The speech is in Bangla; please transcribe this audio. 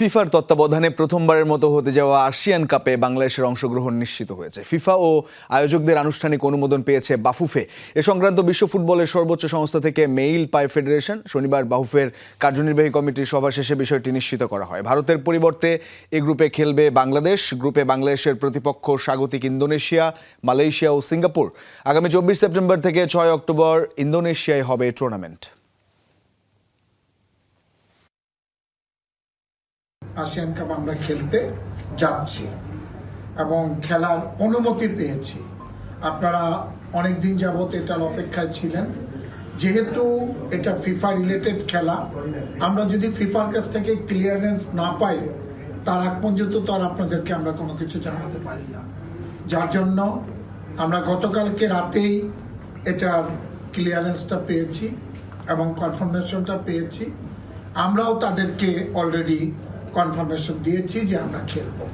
ফিফার তত্ত্বাবধানে প্রথমবারের মতো হতে যাওয়া আসিয়ান কাপে বাংলাদেশের অংশগ্রহণ নিশ্চিত হয়েছে। ফিফা ও আয়োজকদের আনুষ্ঠানিক অনুমোদন পেয়েছে বাফুফে। এ সংক্রান্ত বিশ্ব ফুটবলের সর্বোচ্চ সংস্থা থেকে মেইল পায় ফেডারেশন। শনিবার বাফুফের কার্যনির্বাহী কমিটির সভা শেষে বিষয়টি নিশ্চিত করা হয়। ভারতের পরিবর্তে এ গ্রুপে খেলবে বাংলাদেশ। গ্রুপে বাংলাদেশের প্রতিপক্ষ স্বাগতিক ইন্দোনেশিয়া, মালয়েশিয়া ও সিঙ্গাপুর। আগামী 24 সেপ্টেম্বর থেকে 6 অক্টোবর ইন্দোনেশিয়ায় হবে টুর্নামেন্ট। আসিয়ান কাপ আমরা খেলতে যাচ্ছি এবং খেলার অনুমতি পেয়েছি। আপনারা অনেকদিন যাবত এটার অপেক্ষায় ছিলেন। যেহেতু এটা ফিফা রিলেটেড খেলা, আমরা যদি ফিফার কাছ থেকে ক্লিয়ারেন্স না পাই তার আগ পর্যন্ত তো আর আপনাদেরকে আমরা কোনো কিছু জানাতে পারি না। যার জন্য আমরা গতকালকে রাতেই এটার ক্লিয়ারেন্সটা পেয়েছি এবং কনফার্মেশনটা পেয়েছি। আমরাও তাদেরকে অলরেডি কনফার্মেশন দিয়েছি যে আমরা খেলবো।